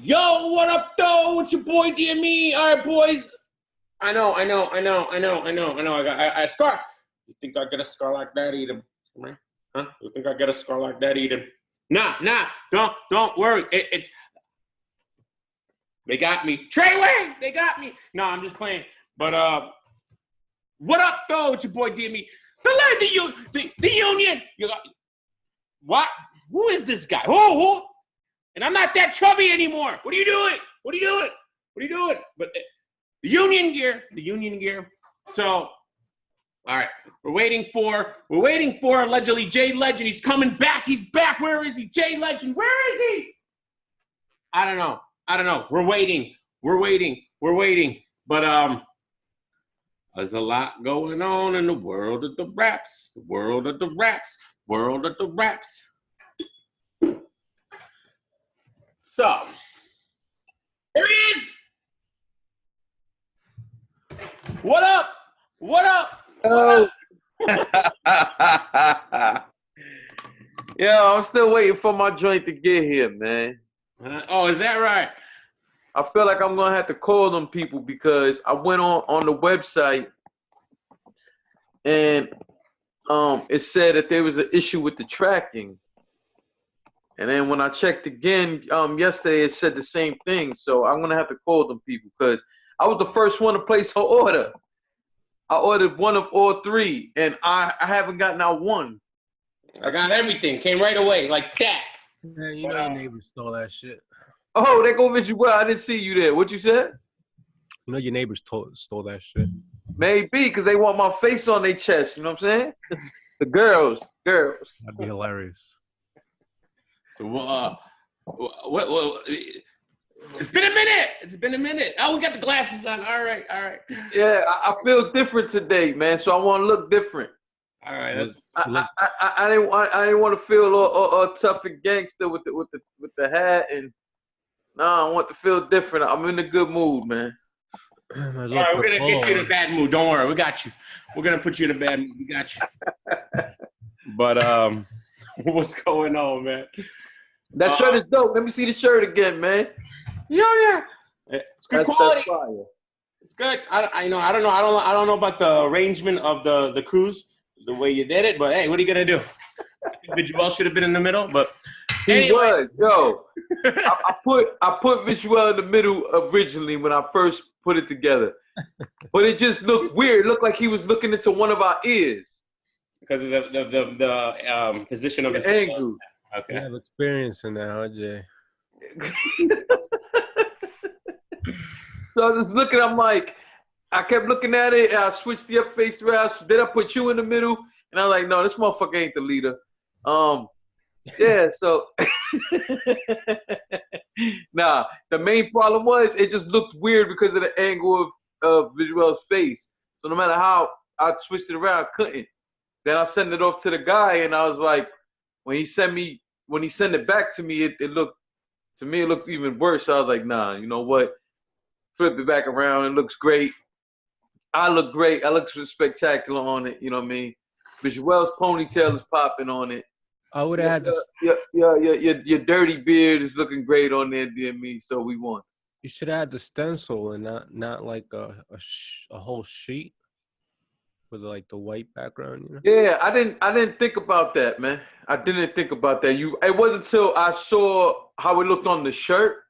Yo, what up, though? It's your boy, dear me. All right, boys. I know. I got scar. You think I get a scar like that? Eat him, right? Huh? You think I get a scar like that? Eat him. Nah. Don't worry. They got me. Treyway, they got me. No, I'm just playing. But what up, though? It's your boy, dear me. The union. You got what? Who is this guy? Who? And I'm not that chubby anymore. What are you doing? But the union gear. So, all right, we're waiting for allegedly Jay Legend. He's coming back. He's back. Where is he? Jay Legend. Where is he? I don't know. We're waiting. But there's a lot going on in the world of the raps. So, there he is. What up? Yo, I'm still waiting for my joint to get here, man. Oh, is that right? I feel like I'm gonna have to call them people because I went on the website and it said that there was an issue with the tracking. And then when I checked again yesterday, it said the same thing. So I'm gonna have to call them people because I was the first one to place her order. I ordered one of all three, and I haven't gotten out one. I got everything. Came right away like that. Yeah, you know your neighbor stole that shit. Oh, they go with you. Well, I didn't see you there. What you said? You know your neighbors stole that shit. Maybe because they want my face on their chest. You know what I'm saying? The girls. That'd be hilarious. So, what? It's been a minute. Oh, we got the glasses on. All right. Yeah, I feel different today, man. So I want to look different. All right. I didn't want to feel all tough and gangster with the hat, and I want to feel different. I'm in a good mood, man. All right, we're gonna get you in a bad mood. Don't worry, we got you. We're gonna put you in a bad mood. We got you. But what's going on, man? That shirt is dope. Let me see the shirt again, man. Yeah. It's good quality. It's good. I don't know about the arrangement of the cruise, the way you did it, but hey, what are you gonna do? Visual should have been in the middle, but anyway. I put Visual in the middle originally when I first put it together, but it just looked weird. It looked like he was looking into one of our ears because of the position of his angle. Okay. You have experience in that, huh, Jay? So I was looking, I'm like, I kept looking at it, and I switched the face around. So then I put you in the middle, and I was like, no, this motherfucker ain't the leader. Yeah, so nah, the main problem was it just looked weird because of the angle of Visual's face. So no matter how I switched it around, I couldn't. Then I sent it off to the guy, and I was like, when he sent it back to me, it looked even worse. So I was like, nah, you know what? Flip it back around. It looks great. I look great. I look spectacular on it. You know what I mean? Visual's ponytail is popping on it. I would have had to. Your dirty beard is looking great on there, dear me. So we won. You should have had the stencil and not like a whole sheet with like the white background. You know? Yeah, I didn't think about that, man. I didn't think about that. It wasn't until I saw how it looked on the shirt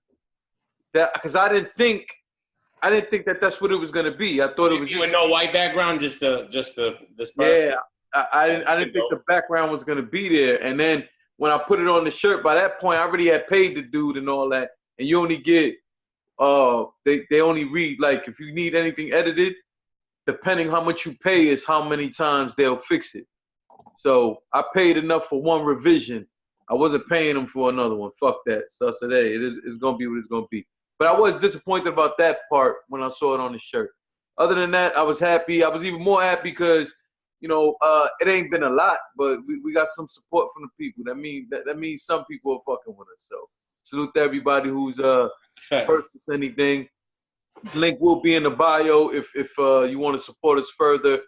that because I didn't think that that's what it was gonna be. I thought it was. You with no white background, just the this part. Yeah. I didn't think the background was gonna be there, and then when I put it on the shirt, by that point I already had paid the dude and all that, and you only get they only read like if you need anything edited, depending how much you pay is how many times they'll fix it. So I paid enough for one revision. I wasn't paying them for another one. Fuck that. So I said, hey, it's gonna be what it's gonna be. But I was disappointed about that part when I saw it on the shirt. Other than that, I was happy. I was even more happy because. You know, it ain't been a lot, but we got some support from the people. That means some people are fucking with us. So salute to everybody who's purchased anything. Link will be in the bio if you want to support us further.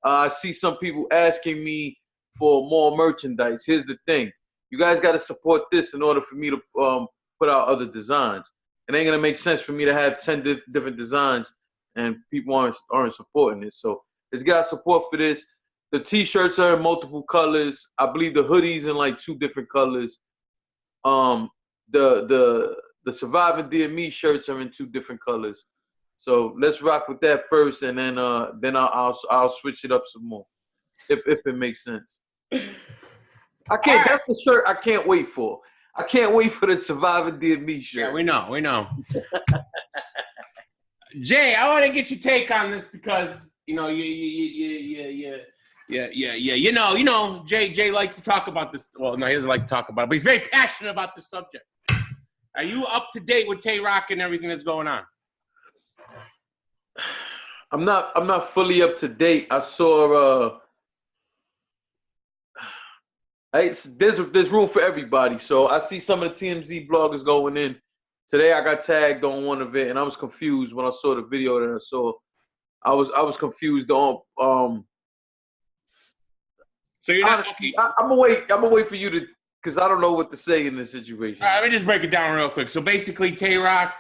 I see some people asking me for more merchandise. Here's the thing: you guys got to support this in order for me to put out other designs. it ain't gonna make sense for me to have 10 different designs and people aren't supporting it. So it's got support for this. The t-shirts are in multiple colors. I believe the hoodies in like 2 different colors. The Surviving Dear Me shirts are in 2 different colors. So let's rock with that first, and then I'll switch it up some more, if it makes sense. I can't. That's the shirt I can't wait for. I can't wait for the Surviving Dear Me shirt. Yeah, we know. Jay, I want to get your take on this because you know Jay likes to talk about this. Well, no, he doesn't like to talk about it, but he's very passionate about the subject. Are you up to date with Tay Roc and everything that's going on? I'm not fully up to date. I saw there's room for everybody. So I see some of the TMZ bloggers going in. Today I got tagged on one of it, and I was confused when I saw the video that I saw. I was confused on So you're not. Honestly, I'm gonna wait for you to, because I don't know what to say in this situation. All right, let me just break it down real quick. So basically, Tay Roc.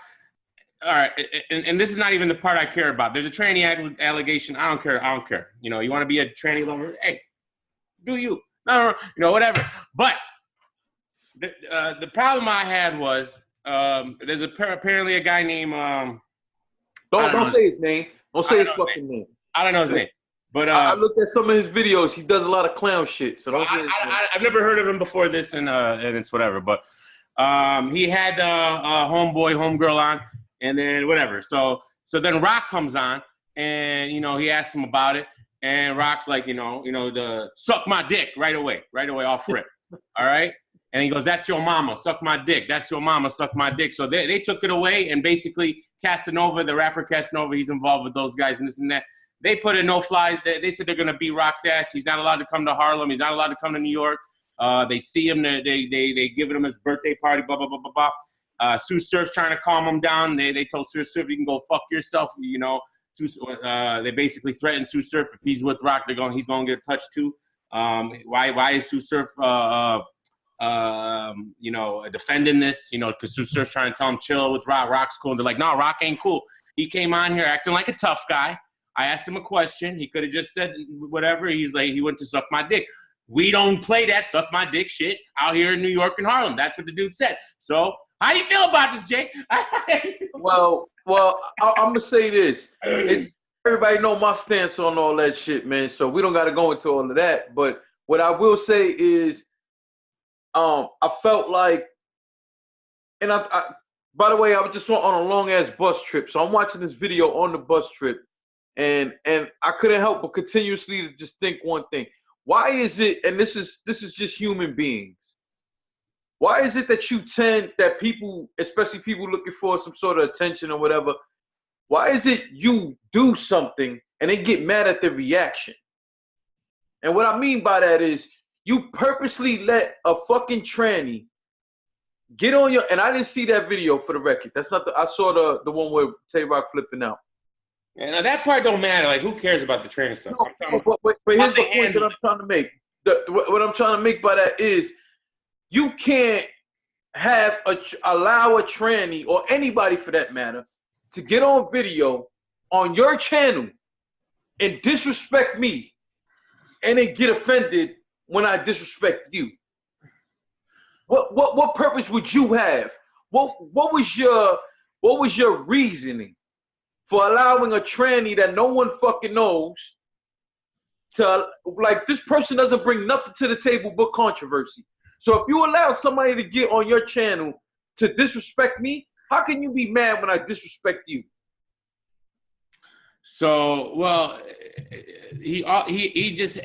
All right, and this is not even the part I care about. There's a tranny allegation. I don't care. You know, you want to be a tranny lover? Hey, do you? No, you know, whatever. But the problem I had was there's apparently a guy named Don't say his name. Don't say his fucking name. I don't know his name. But I looked at some of his videos. He does a lot of clown shit. So don't say his name. I've never heard of him before this, and it's whatever. But he had a homegirl on, and then whatever. So then Roc comes on, and you know he asks him about it, and Roc's like, you know the suck my dick right away off rip. All right. And he goes, that's your mama, suck my dick. That's your mama, suck my dick. So they took it away, and basically Casanova, the rapper Casanova, he's involved with those guys and this and that. They put a no-fly. They said they're going to beat Roc's ass. He's not allowed to come to Harlem. He's not allowed to come to New York. They see him. They giving him his birthday party, blah, blah, blah, blah, blah. Sue Surf's trying to calm him down. They told Sue Surf, you can go fuck yourself. You know, they basically threatened Sue Surf. If he's with Roc, he's going to get touched too. Why is Sue Surf defending this, because Sue Surf's trying to tell him chill with Roc. Roc's cool. And they're like, no, Roc ain't cool. He came on here acting like a tough guy. I asked him a question. He could have just said whatever. He's like, he went to suck my dick. We don't play that suck my dick shit out here in New York and Harlem. That's what the dude said. So how do you feel about this, Jay? Well, I'm gonna say this. Everybody know my stance on all that shit, man. So we don't got to go into all of that. But what I will say is, I felt like, and I by the way, I was just on a long ass bus trip. So I'm watching this video on the bus trip, and I couldn't help but continuously to just think one thing. Why is it, and this is just human beings, why is it that you tend, that people, especially people looking for some sort of attention or whatever, why is it you do something and then get mad at the reaction? And what I mean by that is, you purposely let a fucking tranny get on your, and I didn't see that video for the record. That's not I saw the one where Tay Roc flipping out. Yeah, now that part don't matter. Like, who cares about the tranny stuff? No, but here's the point that I'm trying to make. What I'm trying to make by that is, you can't allow a tranny, or anybody for that matter, to get on video on your channel and disrespect me, and then get offended when I disrespect you. What purpose would you have? What was your reasoning for allowing a tranny that no one fucking knows to, like, this person doesn't bring nothing to the table but controversy. So if you allow somebody to get on your channel to disrespect me, how can you be mad when I disrespect you? So, well, he just,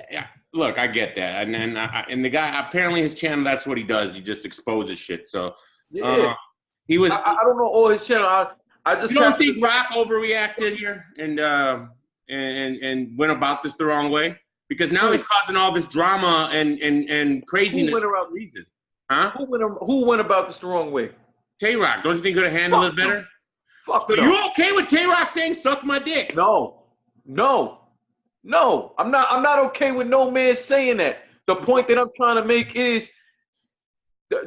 look, I get that. And the guy, apparently his channel, that's what he does. He just exposes shit. So, yeah. he was. I don't know all his channel. I just. You don't think Roc overreacted here and went about this the wrong way? Because now he's causing all this drama and craziness. Who went around reason? Huh? Who went about this the wrong way? Tay Roc. Don't you think he could have handled it better? Fuck so you okay with Tay Roc saying "suck my dick"? No. I'm not okay with no man saying that. The point that I'm trying to make is,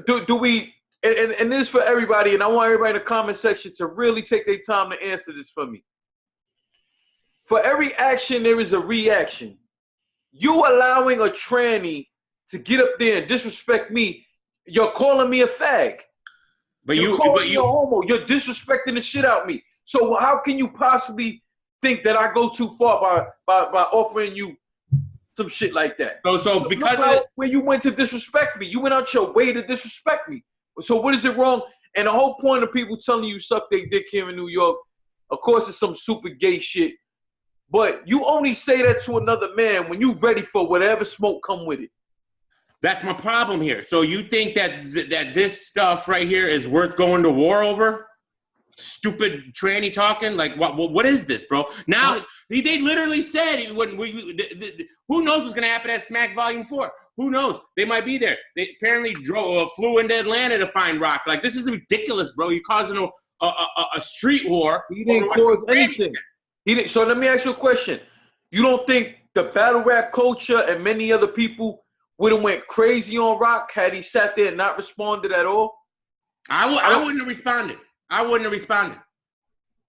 do we? and this is for everybody, and I want everybody in the comment section to really take their time to answer this for me. For every action, there is a reaction. You allowing a tranny to get up there and disrespect me, you're calling me a fag. But you're calling me a homo. You're disrespecting the shit out of me. So how can you possibly think that I go too far by offering you some shit like that? So because when you went to disrespect me, you went out your way to disrespect me. So what is it wrong? And the whole point of people telling you suck their dick here in New York, of course, it's some super gay shit. But you only say that to another man when you ready for whatever smoke come with it. That's my problem here. So you think that this stuff right here is worth going to war over? Stupid tranny talking? Like, what is this, bro? Now, they literally said, who knows what's going to happen at Smack Volume 4? Who knows? They might be there. They apparently flew into Atlanta to find Roc. Like, this is ridiculous, bro. You're causing a street war. He didn't cause anything. He didn't. So let me ask you a question. You don't think the battle rap culture and many other people would have went crazy on Roc had he sat there and not responded at all? I wouldn't have responded.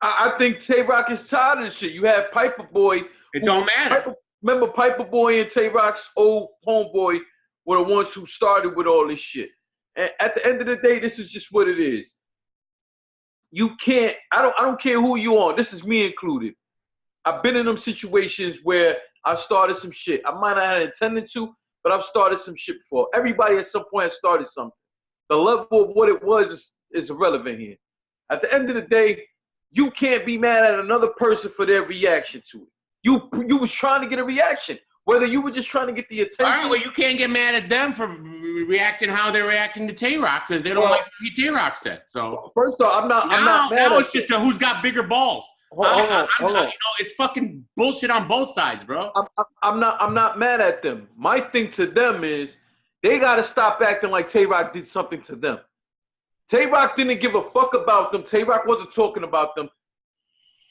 I think Tay Roc is tired of this shit. You have Piper Boy. It don't matter. Remember Piper Boy and Tay Roc's old homeboy were the ones who started with all this shit. And at the end of the day, this is just what it is. You can't, I don't care who you are. This is me included. I've been in them situations where I started some shit. I might not have intended to, but I've started some shit before. Everybody at some point has started something. The level of what it was is irrelevant here. At the end of the day, you can't be mad at another person for their reaction to it. You was trying to get a reaction. Whether you were just trying to get the attention. All right, well, you can't get mad at them for reacting how they're reacting to Tay Roc because they don't like what Tay Roc said. So first off, I'm not mad now at it's just who's got bigger balls. Hold on. You know, it's fucking bullshit on both sides, bro. I'm not mad at them. My thing to them is they gotta stop acting like Tay Roc did something to them. Tay Roc didn't give a fuck about them. Tay Roc wasn't talking about them.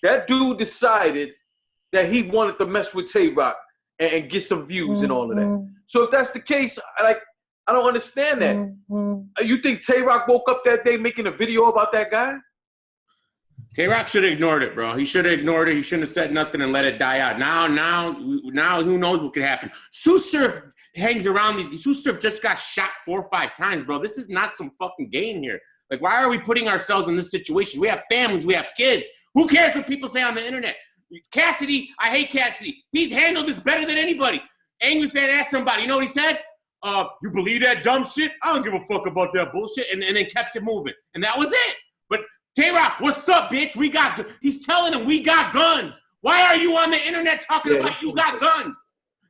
That dude decided that he wanted to mess with Tay Roc and get some views and all of that. So if that's the case, I don't understand that. You think Tay Roc woke up that day making a video about that guy? Tay Roc should have ignored it, bro. He should have ignored it. He shouldn't have said nothing and let it die out. Now, who knows what could happen? Sue Surf hangs around these. Sue Surf just got shot 4 or 5 times, bro. This is not some fucking game here. Like, why are we putting ourselves in this situation? We have families. We have kids. Who cares what people say on the internet? Cassidy, I hate Cassidy. He's handled this better than anybody. Angry Fan asked somebody, you know what he said? You believe that dumb shit? I don't give a fuck about that bullshit. And then kept it moving. And that was it. But Tay Roc, what's up, bitch? He's telling him we got guns. Why are you on the internet talking about you got guns?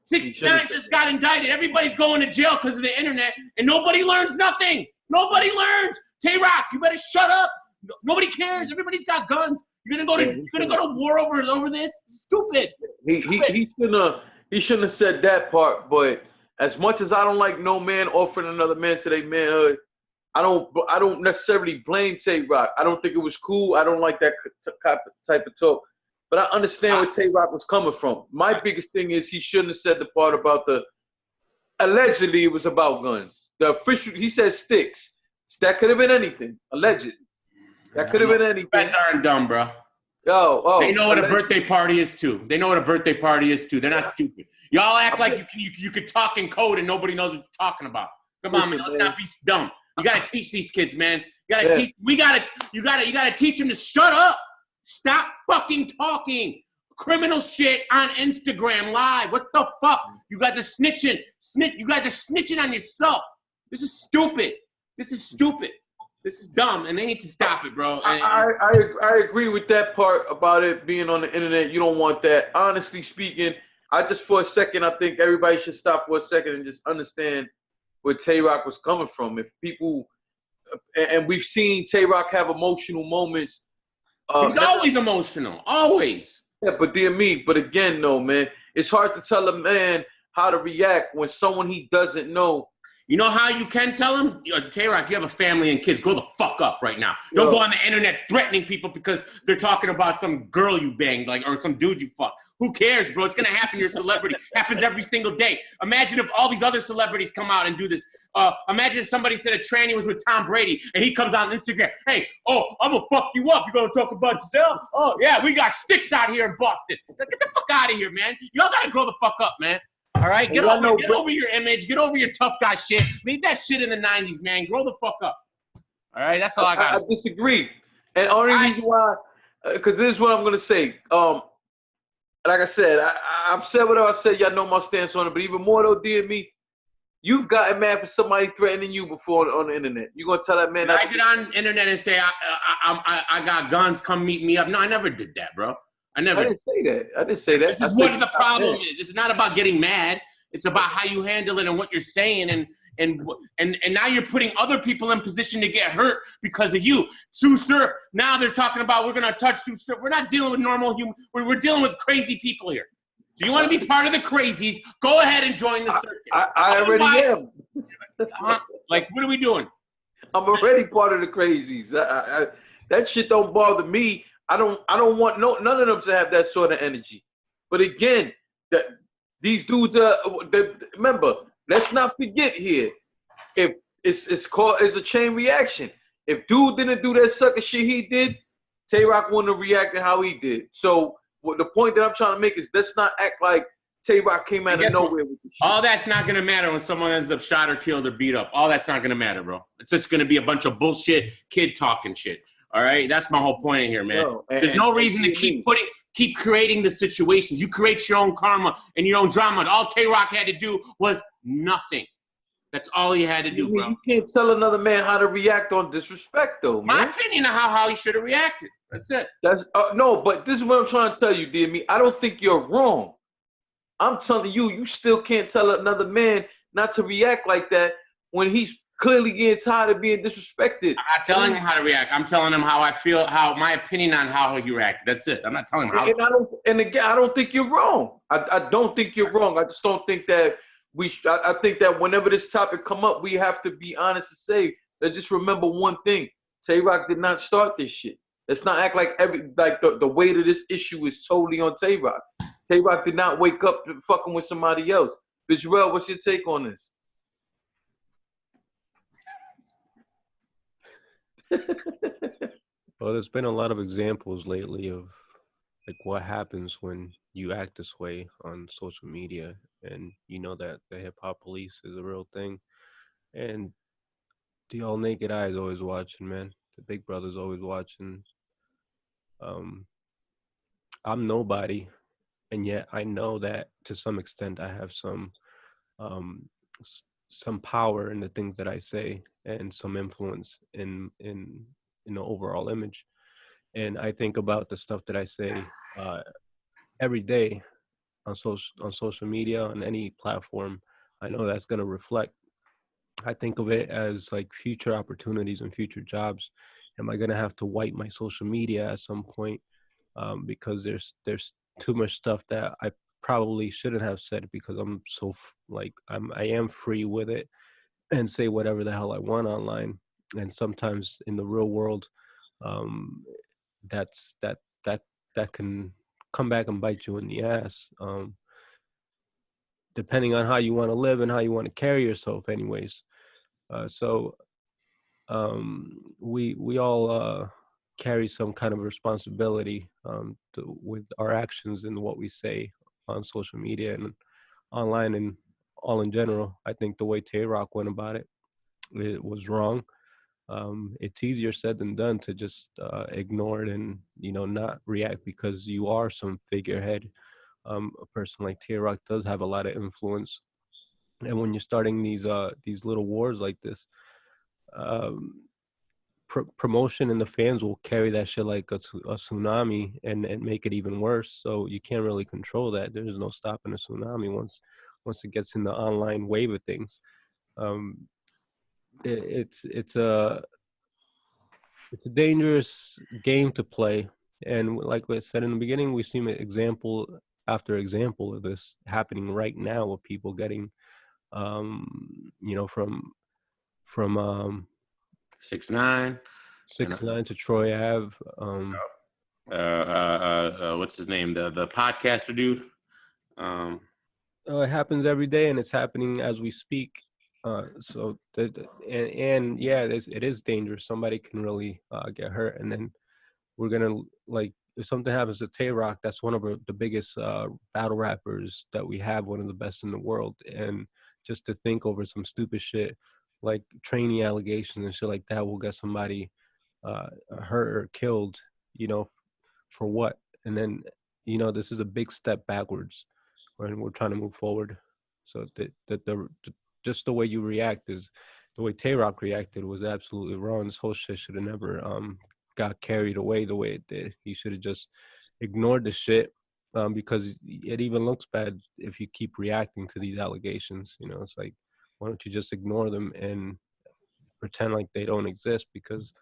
69 just got indicted. Everybody's going to jail because of the internet. And nobody learns nothing. Nobody learns. Tay Roc, you better shut up. Nobody cares. Everybody's got guns. You're gonna go to war over this? Stupid. He shouldn't have said that part. But as much as I don't like no man offering another man to their manhood, I don't necessarily blame Tay Roc. I don't think it was cool. I don't like that type of talk. But I understand where Tay Roc was coming from. My biggest thing is he shouldn't have said the part about allegedly it was about guns. The official, he said sticks. That could have been anything. Alleged. That could have been anything. Feds aren't dumb, bro. They know what a birthday party is too. They're not stupid. Y'all act like you could talk in code and nobody knows what you're talking about. Come on, man. Let's not be dumb. You gotta teach these kids, man. You gotta teach them to shut up. Stop fucking talking criminal shit on Instagram Live. What the fuck? You guys are snitching. You guys are snitching on yourself. This is stupid. This is dumb, and they need to stop it, bro. I agree with that part about it being on the internet. You don't want that. Honestly speaking, for a second, I think everybody should stop for a second and just understand where Tay Roc was coming from. If people, and we've seen Tay Roc have emotional moments. He's always emotional, always. Yeah, but dear me, but again, though, man, it's hard to tell a man how to react when someone he doesn't know. You know how you can tell him? Tay Roc, you have a family and kids. Grow the fuck up right now. Don't go on the internet threatening people because they're talking about some girl you banged, or some dude you fucked. Who cares, bro? It's going to happen. You're a celebrity. Happens every single day. Imagine if all these other celebrities come out and do this. Imagine if somebody said a tranny was with Tom Brady, and he comes on Instagram. Hey, I'm gonna fuck you up. You gonna talk about yourself? Oh yeah, we got sticks out here in Boston. Get the fuck out of here, man. Y'all gotta grow the fuck up, man. All right, get over your image. Get over your tough guy shit. Leave that shit in the '90s, man. Grow the fuck up. All right, that's all I got. I disagree, and only reason why, because this is what I'm gonna say. Like I said, I've said whatever I said. Y'all know my stance on it. But even more though, me, you've gotten mad for somebody threatening you before on the internet. You gonna tell that man? I get on the internet and say I got guns. Come meet me up. No, I never did that, bro. I didn't say that. This is what the problem is. It's not about getting mad. It's about how you handle it and what you're saying, and now you're putting other people in position to get hurt because of you. Sue Surf. Now they're talking about we're gonna touch Sue Surf. We're not dealing with normal human. We're dealing with crazy people here. So you want to be part of the crazies? Go ahead and join the circuit. I already am. Like, what are we doing? I'm already part of the crazies. That shit don't bother me. I don't want none of them to have that sort of energy. But again, these dudes remember, let's not forget here. If it's a chain reaction. If dude didn't do that sucker shit he did, Tay Roc wouldn't have reacted how he did. So the point that I'm trying to make is let's not act like Tay Roc came out of nowhere with this shit. All that's not gonna matter when someone ends up shot or killed or beat up. All that's not gonna matter, bro. It's just gonna be a bunch of bullshit, kid talking shit. All right, that's my whole point here, man. There's no reason to keep creating the situations. You create your own karma and your own drama. All Tay Roc had to do was nothing. That's all he had to do, bro. You can't tell another man how to react on disrespect, though, man. My opinion of how he should have reacted. That's it. No, but this is what I'm trying to tell you, dear me. I don't think you're wrong. I'm telling you, you still can't tell another man not to react like that when he's clearly getting tired of being disrespected. I'm not telling him how to react. I'm telling him how I feel, how my opinion on how he reacted. That's it. I'm not telling him how. And again, I don't think you're wrong. I don't think you're wrong. I just don't think that I think that whenever this topic come up, we have to be honest and say that. Just remember one thing: Tay Roc did not start this shit. Let's not act like the weight of this issue is totally on Tay Roc. Tay Roc did not wake up fucking with somebody else. But Jarrell, what's your take on this? Well, there's been a lot of examples lately of like what happens when you act this way on social media, and you know that the hip hop police is a real thing, and the all naked eye is always watching, man. The big brother's always watching. I'm nobody, and yet I know that to some extent I have some power in the things that I say and some influence in the overall image. And I think about the stuff that I say every day on social media, on any platform. I know that's going to reflect. I think of it as like future opportunities and future jobs. Am I going to have to wipe my social media at some point because there's too much stuff that I probably shouldn't have said because I'm so I am free with it and say whatever the hell I want online. And sometimes in the real world, that can come back and bite you in the ass, depending on how you want to live and how you want to carry yourself anyways. So we all carry some kind of responsibility with our actions and what we say on social media and online and all in general. I think the way Tay Roc went about it was wrong. It's easier said than done to just ignore it and not react because you are some figurehead. A person like Tay Roc does have a lot of influence, and when you're starting these little wars like this, promotion and the fans will carry that shit like a tsunami and make it even worse. So you can't really control that. There's no stopping a tsunami once it gets in the online wave of things. It's a dangerous game to play, and like I said in the beginning, we've seen example after example of this happening right now with people getting from 6ix9ine to Troy Ave. What's his name? The podcaster dude. It happens every day, and it's happening as we speak. And yeah, it is dangerous. Somebody can really get hurt, and then we're gonna, like, if something happens to Tay Roc, that's one of the biggest battle rappers that we have, one of the best in the world. And just to think over some stupid shit like training allegations and shit like that will get somebody hurt or killed, you know, for what? And then, you know, this is a big step backwards when we're trying to move forward. So just the way you react is the way Tay Roc reacted was absolutely wrong. This whole shit should have never got carried away the way it did. He should have just ignored the shit, because it even looks bad if you keep reacting to these allegations. You know, it's like, why don't you just ignore them and pretend like they don't exist? Because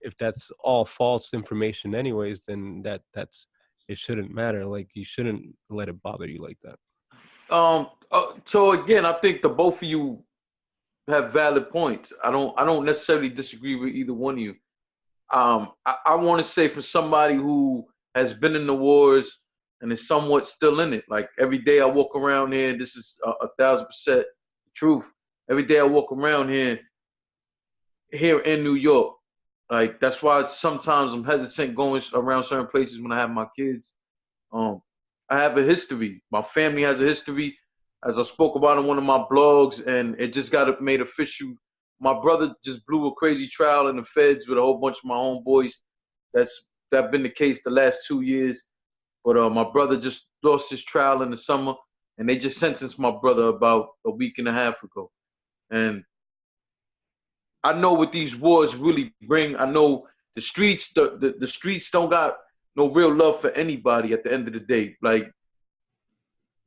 if that's all false information anyways, then that's it shouldn't matter. Like, you shouldn't let it bother you like that. So again, I think the both of you have valid points. I don't necessarily disagree with either one of you. I want to say, for somebody who has been in the wars and is somewhat still in it, like every day I walk around here, this is 1,000% the truth. Every day I walk around here in New York, like that's why sometimes I'm hesitant going around certain places when I have my kids. I have a history. My family has a history, as I spoke about in one of my blogs, and it just got made official. My brother just blew a crazy trial in the feds with a whole bunch of my homeboys. That's been the case the last 2 years. But my brother just lost his trial in the summer, and they just sentenced my brother about a week and a half ago. And I know what these wars really bring. I know the streets, the streets don't got no real love for anybody at the end of the day. Like,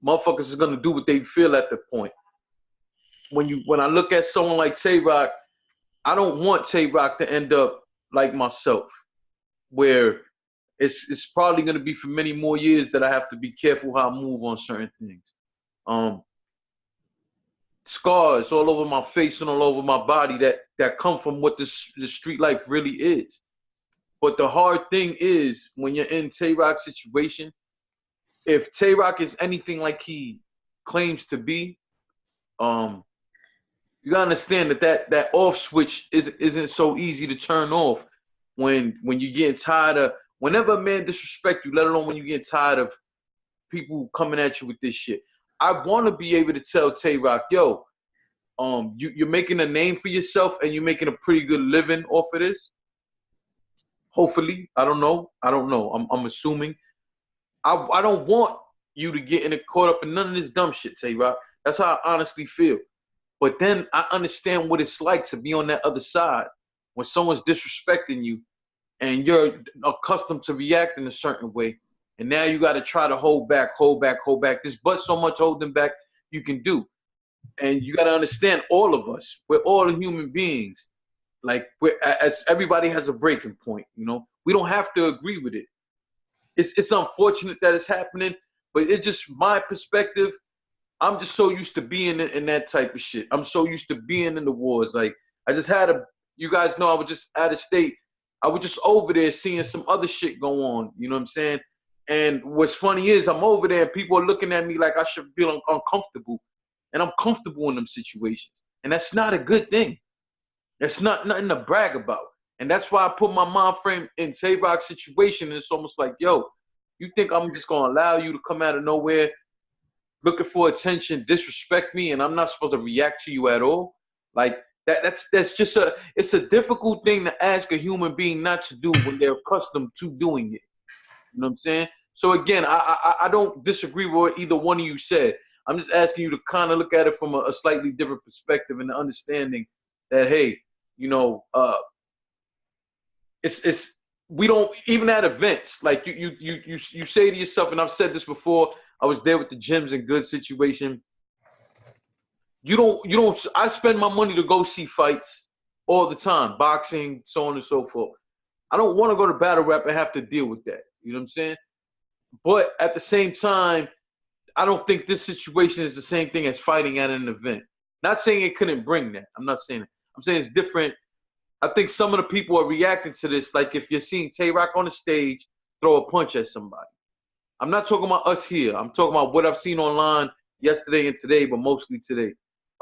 motherfuckers is gonna do what they feel at the point. When I look at someone like Tay Roc, I don't want Tay Roc to end up like myself, where it's probably gonna be for many more years that I have to be careful how I move on certain things. Scars all over my face and all over my body that come from what the street life really is. But the hard thing is, when you're in Tay Roc's situation, if Tay Roc is anything like he claims to be, you gotta understand that off switch isn't so easy to turn off when you get tired of, whenever a man disrespect you, let alone when you get tired of people coming at you with this shit. I want to be able to tell Tay Roc, yo, you're making a name for yourself and you're making a pretty good living off of this. Hopefully, I don't know. I'm assuming. I don't want you to get caught up in none of this dumb shit, Tay Roc. That's how I honestly feel. But then I understand what it's like to be on that other side when someone's disrespecting you and you're accustomed to reacting a certain way. And now you got to try to hold back. There's but so much holding back you can do. And you got to understand, all of us, we're all human beings. Like, everybody has a breaking point, you know? We don't have to agree with it. It's unfortunate that it's happening, but it's just my perspective. I'm just so used to being in that type of shit. I'm so used to being in the wars. Like, I just had you guys know I was just out of state. I was just over there seeing some other shit go on. You know what I'm saying? And what's funny is I'm over there and people are looking at me like I should feel uncomfortable. And I'm comfortable in them situations. And that's not a good thing. That's nothing to brag about. And that's why I put my mind frame in Tay Roc's situation. And it's almost like, yo, you think I'm just going to allow you to come out of nowhere looking for attention, disrespect me, and I'm not supposed to react to you at all? Like, that's just it's a difficult thing to ask a human being not to do when they're accustomed to doing it. You know what I'm saying? So again, I don't disagree with what either one of you said. I'm just asking you to kind of look at it from a slightly different perspective and the understanding that, hey, you know, it's we don't, even at events, like you say to yourself, and I've said this before, I was there with the gyms in good situation. You don't, I spend my money to go see fights all the time, boxing, so on and so forth. I don't want to go to battle rap and have to deal with that. You know what I'm saying? But at the same time, I don't think this situation is the same thing as fighting at an event. Not saying it couldn't bring that. I'm not saying it. I'm saying it's different. I think some of the people are reacting to this like if you're seeing Tay Roc on the stage throw a punch at somebody. I'm not talking about us here. I'm talking about what I've seen online yesterday and today, but mostly today.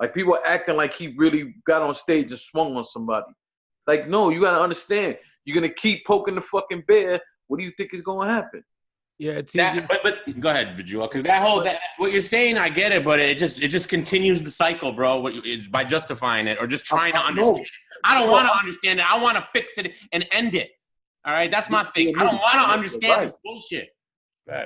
Like people are acting like he really got on stage and swung on somebody. Like, no, you gotta understand. You're gonna keep poking the fucking bear. What do you think is gonna happen? Yeah, it's easy. But go ahead, Vijua, because what you're saying, I get it, but it just continues the cycle, bro. By justifying it or just trying to understand it. I don't want to understand it. I want to fix it and end it. All right, that's my thing. I don't want to understand this bullshit.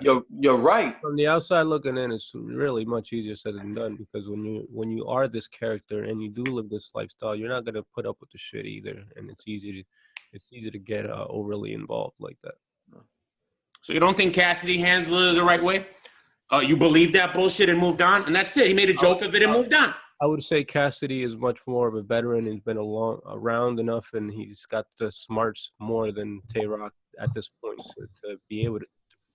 You're right. From the outside looking in, it's really much easier said than done, because when you are this character and you do live this lifestyle, you're not gonna put up with the shit either, and it's easy to get overly involved like that. So you don't think Cassidy handled it the right way? You believe that bullshit and moved on, and that's it. He made a joke of it and moved on. I would say Cassidy is much more of a veteran. He's been around enough, and he's got the smarts more than Tay Roc at this point to be able to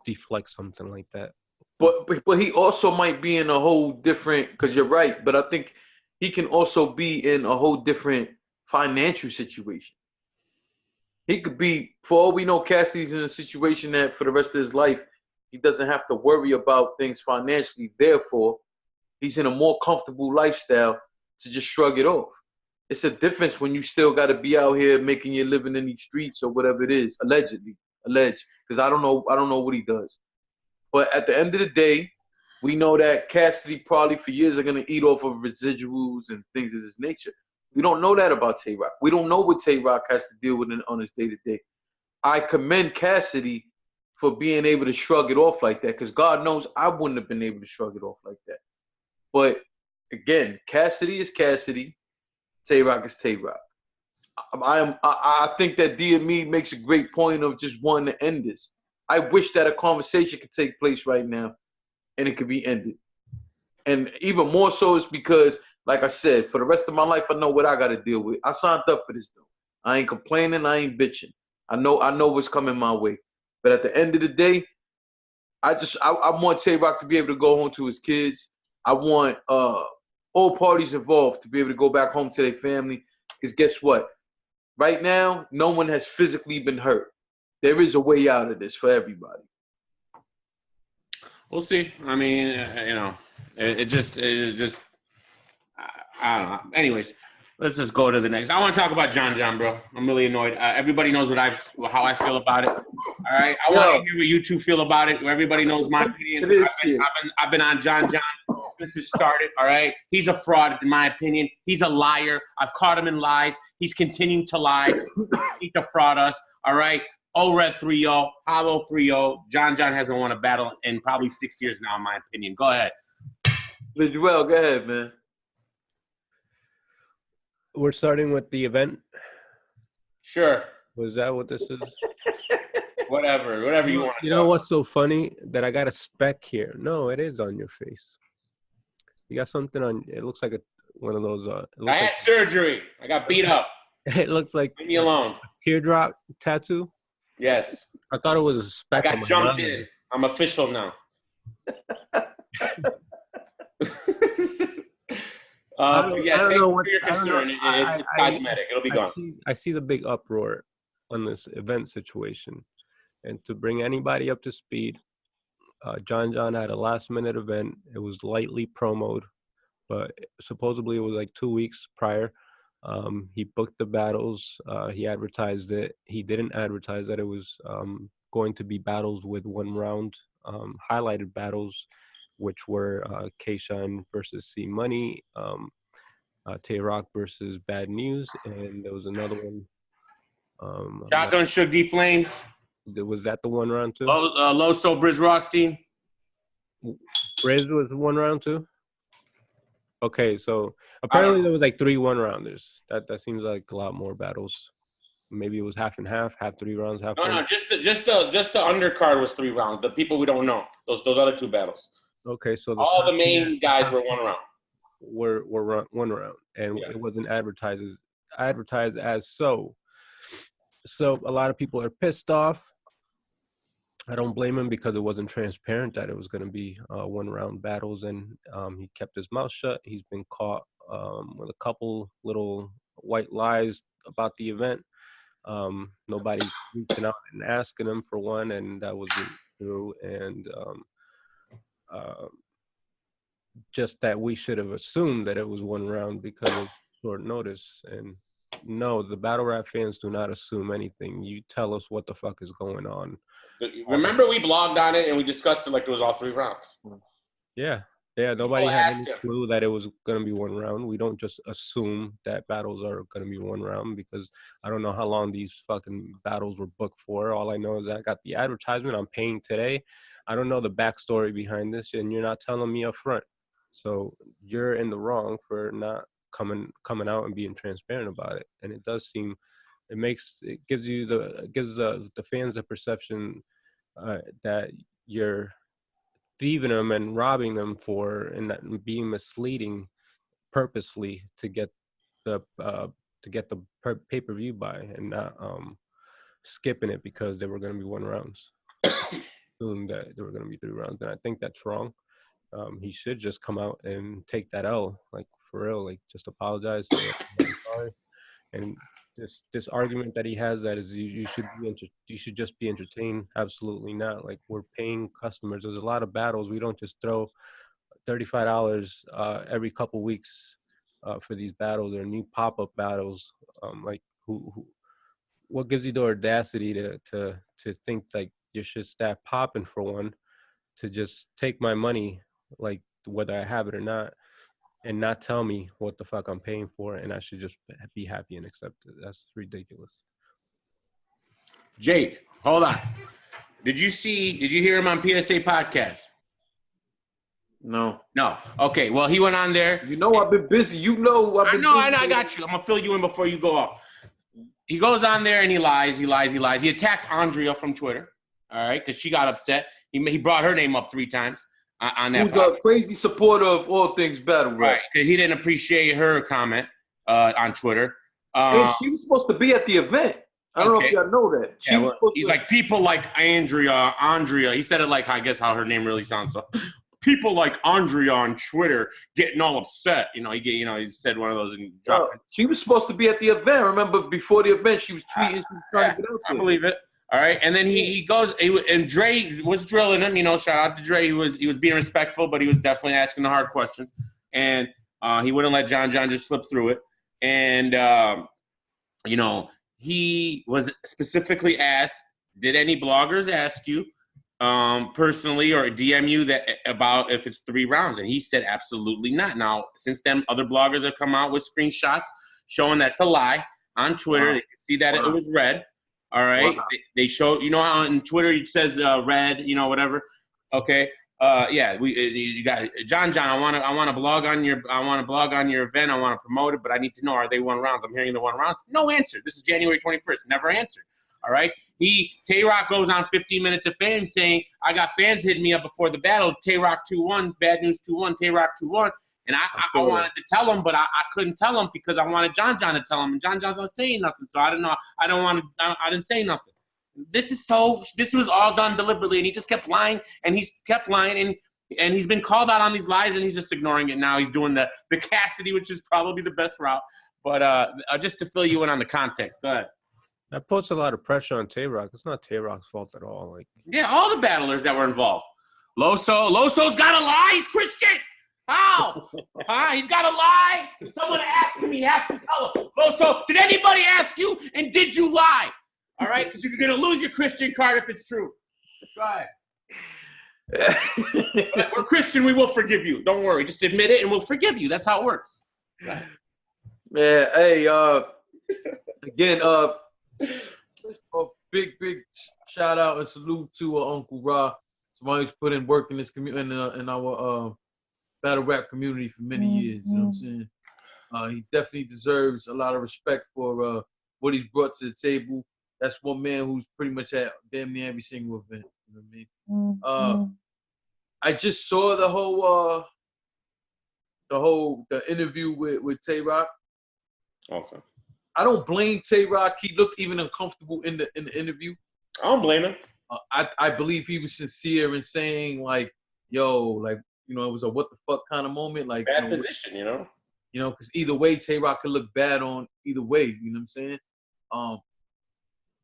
deflect something like that. But he also might be in a whole different, because you're right, but I think he can also be in a whole different financial situation. He could be, for all we know, Cassidy's in a situation that for the rest of his life, he doesn't have to worry about things financially. Therefore, he's in a more comfortable lifestyle to just shrug it off. It's a difference when you still got to be out here making your living in these streets or whatever it is, alleged, because I don't know what he does. But at the end of the day, we know that Cassidy probably for years are going to eat off of residuals and things of this nature. We don't know that about Tay Roc. We don't know what Tay Roc has to deal with on his day-to-day. I commend Cassidy for being able to shrug it off like that, because God knows I wouldn't have been able to shrug it off like that. But again, Cassidy is Cassidy. Tay Roc is Tay Roc. I think that DME makes a great point of just wanting to end this. I wish that a conversation could take place right now and it could be ended. And even more so is because, like I said, for the rest of my life, I know what I got to deal with. I signed up for this, though. I ain't complaining. I ain't bitching. I know what's coming my way. But at the end of the day, I want Tay Roc to be able to go home to his kids. I want all parties involved to be able to go back home to their family. Because guess what? Right now, no one has physically been hurt. There is a way out of this for everybody. We'll see. I mean, it just I don't know. Anyways, let's just go to the next. I want to talk about John, bro. I'm really annoyed. Everybody knows how I feel about it. All right. I want to hear what you two feel about it. Everybody knows my opinion. I've been on John since it started. All right. He's a fraud, in my opinion. He's a liar. I've caught him in lies. He's continuing to lie. He defraud us. All right. Red 3-0, Hollow 3-0. John hasn't won a battle in probably 6 years now, in my opinion. Go ahead. Well, go ahead, man. We're starting with the event. Sure. Was that what this is? Whatever you want. You know what's so funny? That I got a speck here. No, it is on your face. You got something on. It looks like one of those. I had surgery. I got beat up. It looks like. Leave me alone. A teardrop tattoo. Yes. I thought it was a speck. I got jumped in. I'm official now. Yes, thank you for your concern. It's cosmetic. It'll be gone. I see the big uproar on this event situation. And to bring anybody up to speed, John had a last-minute event. It was lightly promoted, but supposedly it was like 2 weeks prior. He booked the battles. He advertised it. He didn't advertise that it was going to be battles with 1 round, highlighted battles, which were K-Shine versus C Money, Tay Roc versus Bad News, and there was another one. Shotgun Suge D Flames. Was that the 1 round too? Loso Briz Rothstein. Briz was 1 round too? Okay, so apparently there was like 3 1-rounders. That seems like a lot more battles. Maybe it was half and half 3 rounds, half. No, just the undercard was 3 rounds. The people we don't know, those other 2 battles. Okay, so all the main guys were 1 round. Were 1 round, and it wasn't advertised as so. So a lot of people are pissed off. I don't blame him because it wasn't transparent that it was going to be 1 round battles, and he kept his mouth shut. He's been caught with a couple little white lies about the event. Nobody reaching out and asking him for one, and that wasn't true. And just that we should have assumed that it was one round because of short notice. And no, the battle rap fans do not assume anything. You tell us what the fuck is going on. Remember, we blogged on it and we discussed it like it was all 3 rounds. Yeah. Nobody had any clue that it was going to be one round. We don't just assume that battles are going to be one round because I don't know how long these fucking battles were booked for. All I know is that I got the advertisement. I'm paying today. I don't know the backstory behind this, and you're not telling me up front. So you're in the wrong for not coming out and being transparent about it. And it does seem, it gives the fans the perception that you're thieving them and robbing them and that being misleading purposely to get the pay-per-view buy and not skipping it because they were going to be one rounds. Assume that there were going to be 3 rounds, and I think that's wrong. He should just come out and take that L, like for real, like just apologize. I'm sorry. And this argument that he has that is you should just be entertained. Absolutely not. Like, we're paying customers. There's a lot of battles. We don't just throw $35 every couple weeks for these battles or new pop-up battles. Like what gives you the audacity to think like your shit start popping for one, to just take my money, like whether I have it or not, and not tell me what the fuck I'm paying for, and I should just be happy and accept it. That's ridiculous. Jake, hold on. Did you hear him on PSA podcast? No. Okay, well, he went on there. You know I've been busy. I know, I got you. I'm going to fill you in before you go off. He goes on there and he lies. He attacks Andrea from Twitter, all right, because she got upset. He brought her name up 3 times on that. Who's a crazy supporter of all things battle rap. Right, because he didn't appreciate her comment on Twitter. And she was supposed to be at the event. I don't know if y'all know that. He's like, people like Andrea. He said it like, I guess how her name really sounds. So people like Andrea on Twitter getting all upset. He said one of those and dropped it. She was supposed to be at the event. Remember, before the event, she was tweeting. She was trying to get out there. I believe it. All right, and then he goes, and Dre was drilling him. Shout out to Dre. He was being respectful, but he was definitely asking the hard questions, and he wouldn't let John just slip through it. And he was specifically asked, did any bloggers ask you personally or DM you that about if it's 3 rounds? And he said absolutely not. Now, since then, other bloggers have come out with screenshots showing that's a lie on Twitter. They can see that it was red. All right. Wow. They show, how on Twitter it says red, whatever. Okay. You got John. I want to blog on your event. I want to promote it, but I need to know, are they 1 rounds? I'm hearing the 1 rounds. No answer. This is January 21st. Never answered. All right. Tay Roc goes on 15 Minutes of Fame saying, I got fans hitting me up before the battle. Tay Roc 2-1, Bad News 2-1, Tay Roc 2-1. And I wanted to tell him, but I couldn't tell him because I wanted John to tell him. And John's not saying nothing. So I don't know. I didn't say nothing. This was all done deliberately. And he just kept lying. And he's kept lying. And he's been called out on these lies. And he's just ignoring it now. He's doing the Cassidy, which is probably the best route. But just to fill you in on the context. Go ahead. That puts a lot of pressure on Tay Roc. It's not Tay Roc's fault at all. All the battlers that were involved. Loso's got to lie. He's Christian. How? He's got to lie? If someone asks him, he has to tell him. Loso, did anybody ask you, and did you lie? All right? Because you're going to lose your Christian card if it's true. Go ahead. We're Christian. We will forgive you. Don't worry. Just admit it, and we'll forgive you. That's how it works. Man, hey, again, big shout out and salute to Uncle Ra. Somebody who's put in work in this community, in our battle rap community for many years. You know what I'm saying? He definitely deserves a lot of respect for what he's brought to the table. That's one man who's pretty much at damn near every single event. You know what I mean? I just saw the interview with Tay Roc. Okay. I don't blame Tay Roc. He looked even uncomfortable in the interview. I don't blame him. I believe he was sincere in saying like, yo, like, it was a what the fuck kind of moment. Like, bad position, because either way, Tay Roc could look bad on either way. You know what I'm saying?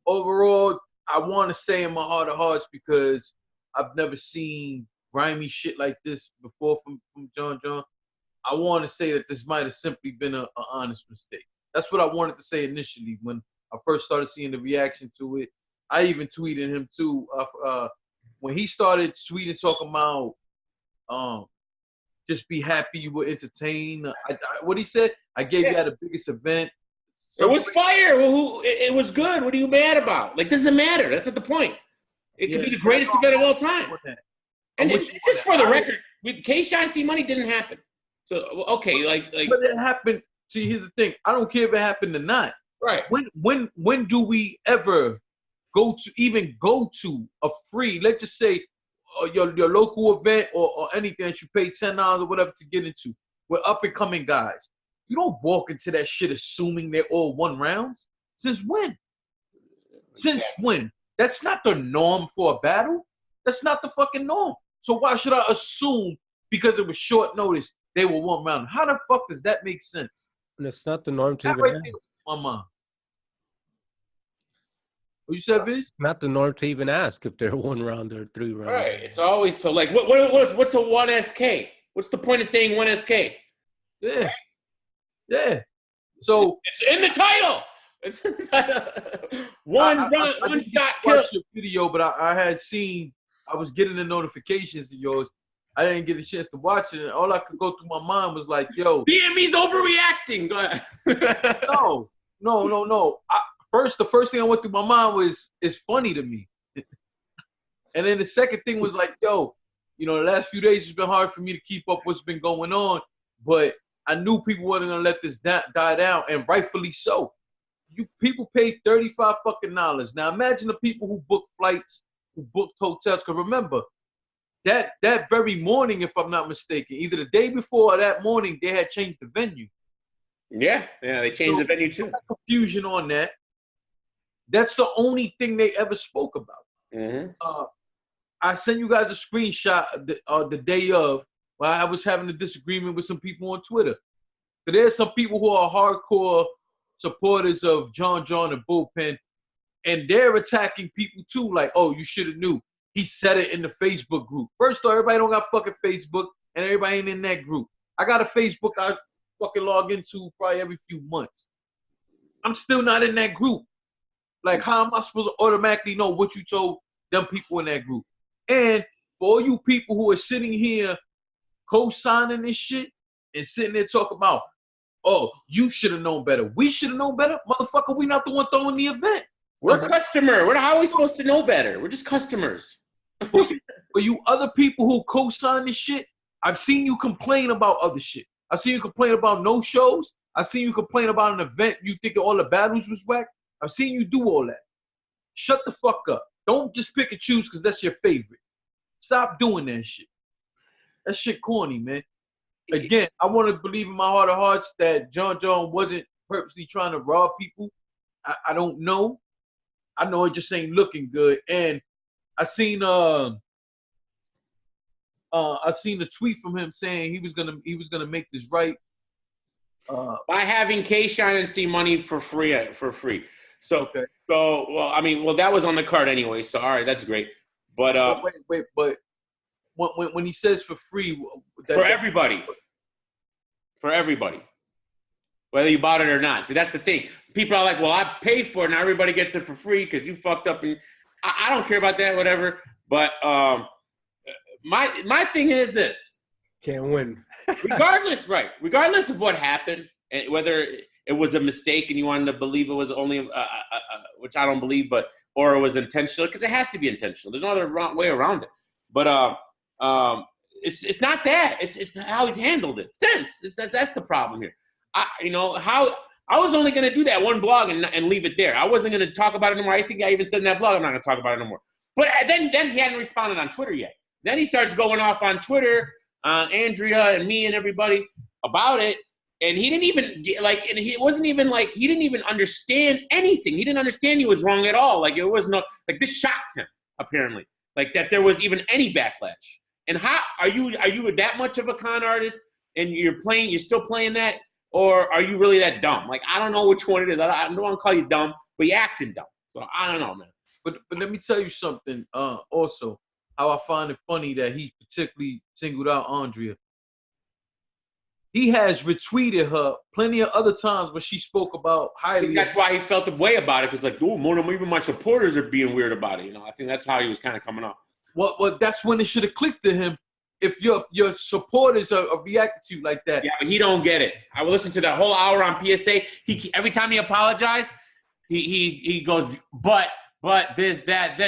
Overall, I want to say in my heart of hearts, because I've never seen grimy shit like this before from John. I want to say that this might have simply been an honest mistake. That's what I wanted to say initially when I first started seeing the reaction to it. I even tweeted him too. When he started tweeting talking about just be happy you were entertained. What he said, I gave you at the biggest event. It was fire. It was good. What are you mad about? Like, doesn't matter. That's not the point. It could be the greatest event of all time. And just for the record, with K-Shine C Money didn't happen. So okay, like. But it happened. See, here's the thing. I don't care if it happened or not. Right. When do we ever go to a free? Let's just say your local event or anything that you pay $10 or whatever to get into. We're up and coming guys. You don't walk into that shit assuming they're all one rounds. Since when? Since when? That's not the norm for a battle. That's not the fucking norm. So why should I assume because it was short notice they were one round? How the fuck does that make sense? And it's not the norm to even ask. My mom. What you said, Biz? Not the norm to even ask if they're 1 round or 3 rounds. Right. It's always so. Like, what's a 1SK? What's the point of saying 1SK? Yeah. Right? Yeah. So it's in the title. It's in the title. One shot kill. Your video, but I had seen. I was getting the notifications of yours. I didn't get a chance to watch it, and all I could go through my mind was like, "Yo, DME's overreacting." Go ahead. No. The first thing I went through my mind was, it's funny to me. And then the second thing was like, yo, the last few days it's been hard for me to keep up what's been going on, but I knew people weren't gonna let this die down, and rightfully so. You people paid $35 fucking dollars. Now imagine the people who booked flights, who booked hotels. Cause remember, that very morning, if I'm not mistaken, either the day before or that morning, they had changed the venue. Yeah, they changed the venue too. Confusion on that. That's the only thing they ever spoke about. Mm-hmm. I sent you guys a screenshot the day of while I was having a disagreement with some people on Twitter. But there's some people who are hardcore supporters of John and Bullpen, and they're attacking people too. Like, oh, you should have knew. He said it in the Facebook group. First of all, everybody don't got fucking Facebook, and everybody ain't in that group. I got a Facebook I fucking log into probably every few months. I'm still not in that group. Like, how am I supposed to automatically know what you told them people in that group? And for all you people who are sitting here co-signing this shit and sitting there talking about, oh, you should have known better. We should have known better. Motherfucker, we not the one throwing the event. We're a customer. How are we supposed to know better? We're just customers. For you other people who co-sign this shit, I've seen you complain about other shit. I've seen you complain about no shows. I've seen you complain about an event you think all the battles was whack. I've seen you do all that. Shut the fuck up. Don't just pick and choose because that's your favorite. Stop doing that shit. That shit corny, man. Again, I want to believe in my heart of hearts that John wasn't purposely trying to rob people. I don't know. I know it just ain't looking good. And I seen a tweet from him saying he was gonna make this right by having K-Shine and C Money for free. So, okay. Well, that was on the card anyway. So, all right, that's great. But wait. But when he says for free, for everybody, whether you bought it or not. See, that's the thing. People are like, well, I paid for it, and everybody gets it for free because you fucked up. And I don't care about that, whatever. But my thing is this: can't win. Regardless of what happened, and whether it was a mistake and you wanted to believe it was only, which I don't believe, or it was intentional, because it has to be intentional. There's no other way around it. But it's not that. It's how he's handled it since. That's the problem here. I was only going to do that one blog and leave it there. I wasn't going to talk about it anymore. I think I even said in that blog I'm not going to talk about it anymore. But then he hadn't responded on Twitter yet. Then he starts going off on Twitter, Andrea and me and everybody about it. And he didn't even and he wasn't even he didn't even understand anything. He didn't understand he was wrong at all. It was this shocked him apparently. That there was even any backlash. And how are you that much of a con artist and you're still playing that, or are you really that dumb? I don't know which one it is. I don't want to call you dumb, but you're acting dumb. So I don't know, man. But let me tell you something. Also, how I find it funny that he particularly singled out Andrea. He has retweeted her plenty of other times when she spoke about highly. I think that's why he felt the way about it, because like, oh, more than even my supporters are being weird about it. You know, I think that's how he was kind of coming up. Well, that's when it should have clicked to him. If your supporters are reacting to you like that. Yeah, but he don't get it. I will listen to that whole hour on PSA. He every time he apologized, he goes, but this, that.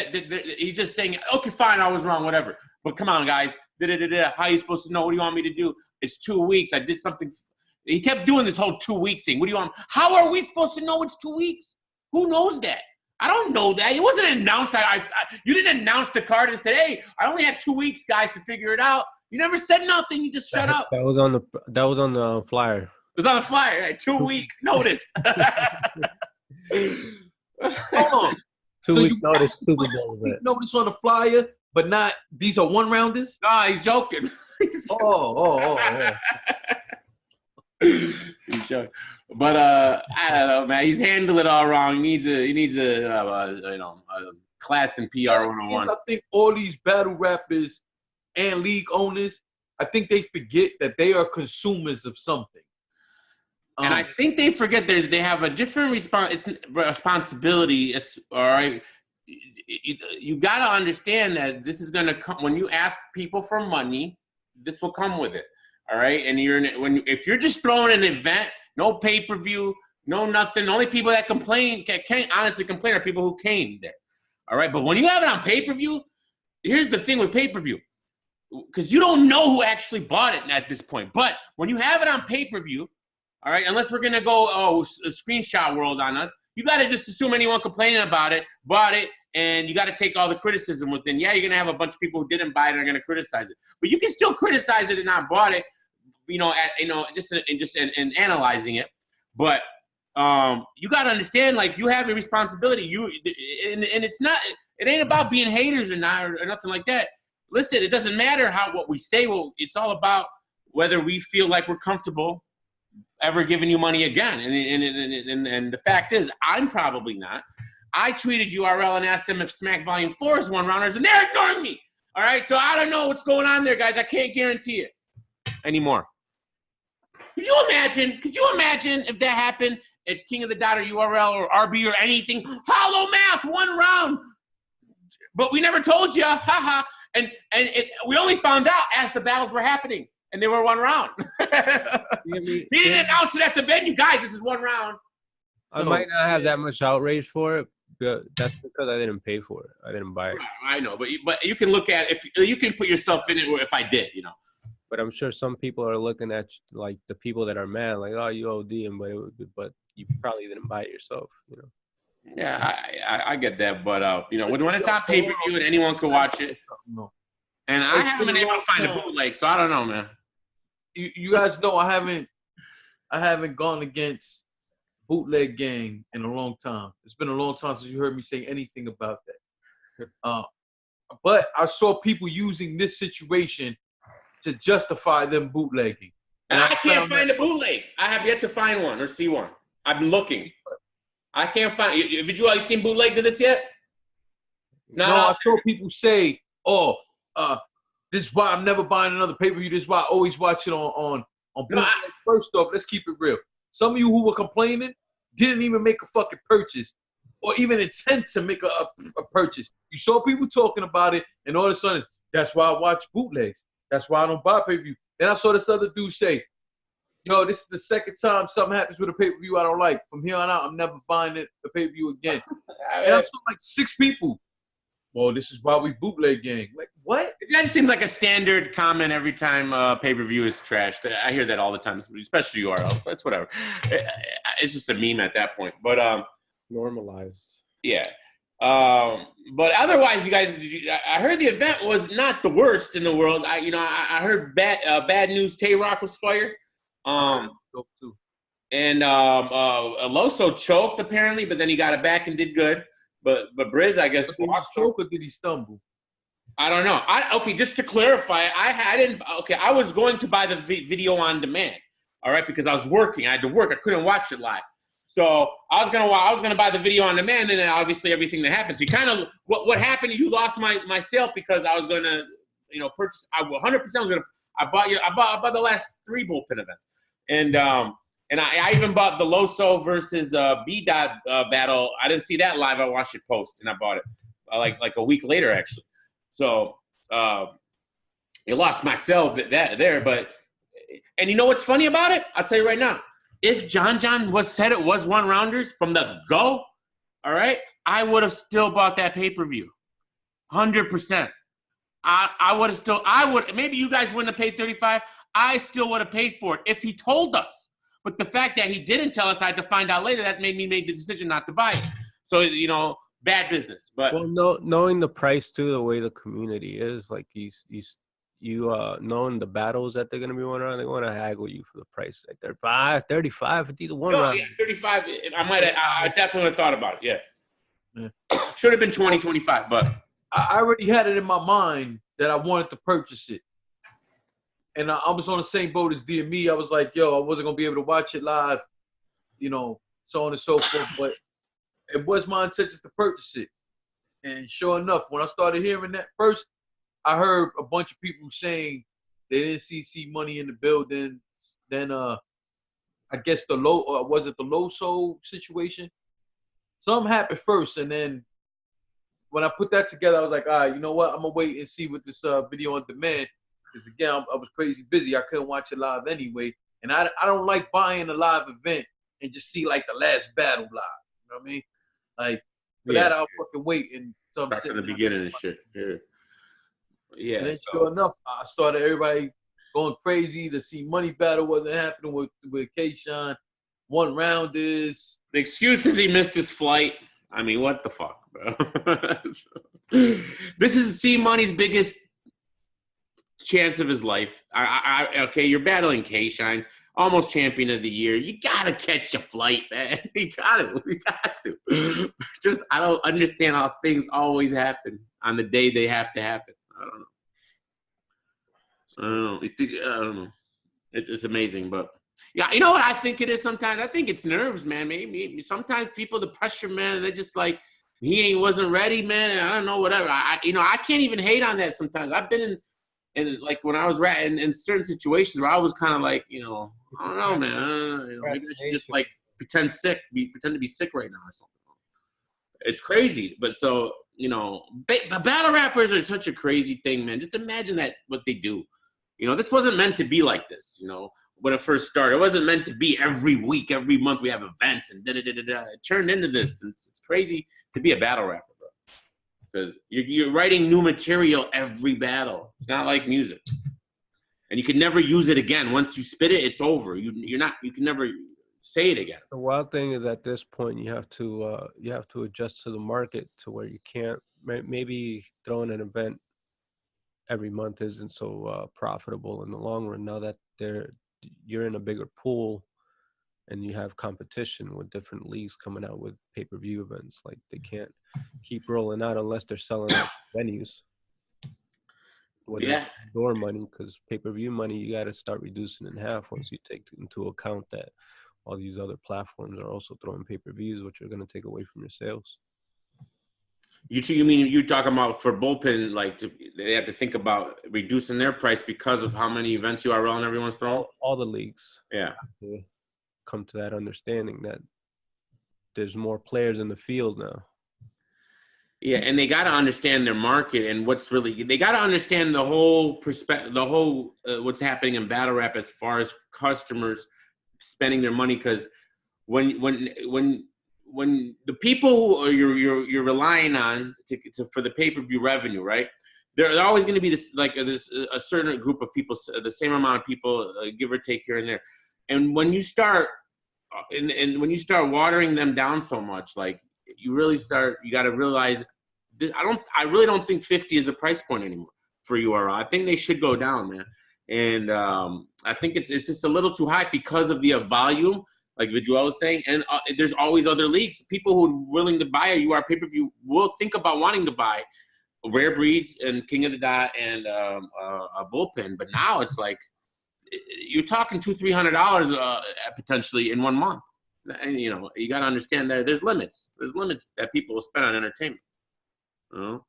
He's just saying, okay, fine, I was wrong, whatever. But come on, guys. How are you supposed to know? What do you want me to do? It's 2 weeks. I did something. He kept doing this whole 2-week thing. What do you want? How are we supposed to know it's 2 weeks? Who knows that? I don't know that. It wasn't announced. You didn't announce the card and said, hey, I only had 2 weeks, guys, to figure it out. You never said nothing. You just shut up. That was on the flyer. It was on the flyer. Right? 2 weeks notice. Hold on. 2 weeks notice. 2 weeks notice on the flyer, but not these are one rounders. Nah, he's joking. Oh. He's joking. But I don't know, man. He's handled it all wrong. He needs a class in PR 101. I think all these battle rappers and league owners, I think they forget that they are consumers of something. And I think they forget they have a different responsibility. All right, you got to understand that this is going to come when you ask people for money. This will come with it. All right, and if you're just throwing an event, no pay-per-view, no nothing. The only people that can honestly complain are people who came there. All right, but when you have it on pay-per-view, here's the thing with pay-per-view, because you don't know who actually bought it at this point. But when you have it on pay-per-view, all right, unless we're gonna go a screenshot world on us, you got to just assume anyone complaining about it bought it, and you got to take all the criticism within. Yeah, you're gonna have a bunch of people who didn't buy it and are gonna criticize it, but you can still criticize it and not bought it. Just in analyzing it, but you got to understand, like, you have a responsibility. And it ain't about being haters or not or nothing like that. Listen, it doesn't matter what we say. Well, it's all about whether we feel like we're comfortable ever giving you money again. And the fact is, I'm probably not. I tweeted URL and asked them if Smack Volume 4 is one rounders, and they're ignoring me. All right, so I don't know what's going on there, guys. I can't guarantee it anymore. Could you imagine if that happened at King of the Dot or URL or RB or anything? Hollow math, 1 round. But we never told you. Haha. And we only found out as the battles were happening. And they were 1 round. He didn't announce it at the venue. Guys, this is 1 round. I might not have that much outrage for it, but that's because I didn't pay for it. I didn't buy it. I know, but you can look at if you can put yourself in it, or if I did, But I'm sure some people are looking at, like, the people that are mad, like, oh, you OD'ing, but you probably didn't buy it yourself, Yeah, I get that, but when it's on pay-per-view and anyone can watch it, and I haven't been able to find a bootleg, so I don't know, man. You guys know I haven't gone against bootleg gang in a long time. It's been a long time since you heard me say anything about that. But I saw people using this situation to justify them bootlegging. And I can't find a bootleg. I have yet to find one or see one. I've been looking. I can't find. Did you seen bootleg to this yet? No, I saw people say, this is why I'm never buying another pay-per-view. This is why I always watch it on bootleg. First off, let's keep it real. Some of you who were complaining didn't even make a fucking purchase or even intend to make a purchase. You saw people talking about it, and all of a sudden, that's why I watch bootlegs. That's why I don't buy pay-per-view. Then I saw this other dude say, this is the second time something happens with a pay-per-view I don't like. From here on out, I'm never buying a pay-per-view again. And I saw like 6 people. Well, this is why we bootleg gang. Like, what? That just seems like a standard comment every time pay-per-view is trashed. I hear that all the time, especially URL. So it's whatever. It's just a meme at that point. But normalized. Yeah. But otherwise, you guys, I heard the event was not the worst in the world. I heard bad news. Tay Roc was fired. And Aloso choked apparently, but then he got it back and did good. But Briz, I guess, did he choke or did he stumble? I don't know. Okay, just to clarify, I didn't. Okay, I was going to buy the video on demand. All right, because I was working. I had to work. I couldn't watch it live. So I was gonna buy the video on demand, and then obviously everything that happens. You kind of what happened? You lost my sale because I was gonna purchase. I 100% was gonna. I bought the last 3 bullpen events, and I even bought the Loso versus B Dot battle. I didn't see that live. I watched it post, and I bought it like a week later actually. So it lost my sale there, but and you know what's funny about it? I'll tell you right now. If John said it was 1-rounders from the go, all right, I would have still bought that pay-per-view, 100%. I would. Maybe you guys wouldn't have paid $35. I still would have paid for it if he told us. But the fact that he didn't tell us, I had to find out later. That made me make the decision not to buy it. So bad business. But knowing the price too, the way the community is, like you knowing the battles that they're going to be one round, they want to haggle you for the price. Like 35, 50 to 1 round. Yeah, 35. I definitely would have thought about it. Yeah. Should have been 20, 25, but I already had it in my mind that I wanted to purchase it. And I was on the same boat as DME. I was like, yo, I wasn't going to be able to watch it live, so on and so forth. But it was my intention to purchase it. And sure enough, when I started hearing that first, I heard a bunch of people saying they didn't see money in the building. Then I guess was it the Loso situation? Something happened first, and then when I put that together, I was like, all right, you know what? I'm gonna wait and see what this video on demand. Because again, I was crazy busy. I couldn't watch it live anyway, and I don't like buying a live event and just see like the last battle live. You know what I mean? Like for that, I'll fucking wait and start from the beginning and shit. Yeah. Yeah. And then sure enough, I started everybody going crazy. The See Money battle wasn't happening with K-Shine. 1-rounders. The excuse is he missed his flight. I mean, what the fuck, bro? This is See Money's biggest chance of his life. Okay, you're battling K-Shine, almost champion of the year. You gotta catch a flight, man. We got to. Just I don't understand how things always happen on the day they have to happen. I don't know. It's amazing, but yeah, you know what I think it is sometimes? I think it's nerves, man. Maybe sometimes people, the pressure, man, they're just like, wasn't ready, man. I don't know, whatever. I can't even hate on that sometimes. I've been in like when I was in certain situations where I was kind of like, I don't know, man. Maybe I should just like pretend to be sick right now or something. It's crazy, but so battle rappers are such a crazy thing, man. Just imagine that what they do. This wasn't meant to be like this. When it first started, it wasn't meant to be every week, every month we have events and da-da-da-da-da. It turned into this. It's crazy to be a battle rapper, bro, because you're writing new material every battle. It's not like music, and you can never use it again. Once you spit it, it's over. You can never say it again. The wild thing is at this point you have to adjust to the market to where you can't maybe throwing an event every month isn't so profitable in the long run. Now that you're in a bigger pool and you have competition with different leagues coming out with pay-per-view events, like they can't keep rolling out unless they're selling out venues. Door money, because pay-per-view money you got to start reducing in half once you take into account that all these other platforms are also throwing pay-per-views, which are going to take away from your sales. You mean you're talking about for bullpen, like they have to think about reducing their price because of how many events URL and everyone's throwing? All the leagues. Yeah. Come to that understanding that there's more players in the field now. Yeah, and they got to understand their market and they got to understand the whole perspective, what's happening in battle rap as far as customers spending their money, because when the people who you're relying on for the pay-per-view revenue, right? There's always going to be a certain group of people, the same amount of people, give or take here and there. And when you start when you start watering them down so much, like you got to realize I really don't think 50 is a price point anymore for URL. I think they should go down, man. And I think it's just a little too high because of the volume. Like Vidjuel was saying, and there's always other leagues. People who are willing to buy a UR pay-per-view will think about wanting to buy Rare Breeds and King of the Dot and a bullpen. But now it's like you're talking $200-300 potentially in 1 month. And you know, you got to understand that there's limits. There's limits that people will spend on entertainment. You know?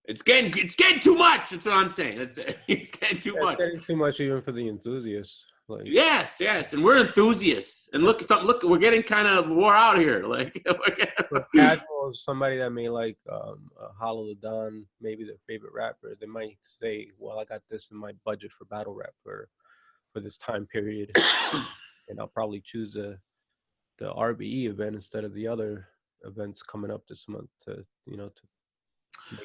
It's getting too much. That's what I'm saying. It's getting too much. It's getting too much even for the enthusiasts. Like, yes, and we're enthusiasts. And look, we're getting kind of wore out here. Like, for casuals, somebody that may like Hollow the Don, maybe their favorite rapper, they might say, "Well, I got this in my budget for battle rap for this time period, and I'll probably choose the RBE event instead of the other events coming up this month to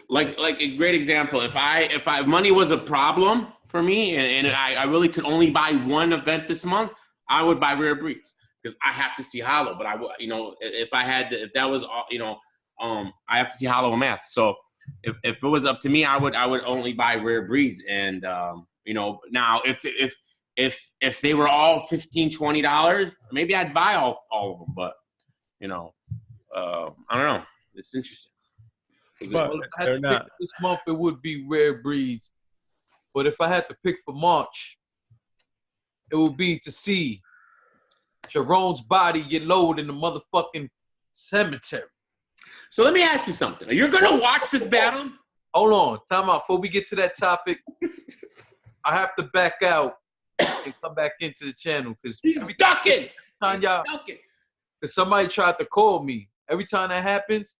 like a great example. If money was a problem for me and I really could only buy one event this month, I would buy Rare Breeds because I have to see Hollow. But I would, if that was I have to see Hollow and Math. So if it was up to me, I would only buy Rare Breeds. And now if they were all $15-$20, maybe I'd buy all of them. But I don't know. It's interesting. But if I had to pick this month, it would be Rare Breeds. But if I had to pick for March, it would be to see Jerome's body get lowered in the motherfucking cemetery. So let me ask you something. You're going to watch this battle? Hold on. Time out. Before we get to that topic, I have to back out and come back into the channel. Because he's ducking. Because somebody tried to call me. Every time that happens,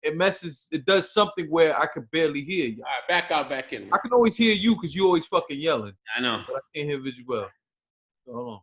it does something where I could barely hear you. All right, back out, back in. I can always hear you because you always fucking yelling. I know. But I can't hear Visual. So hold on.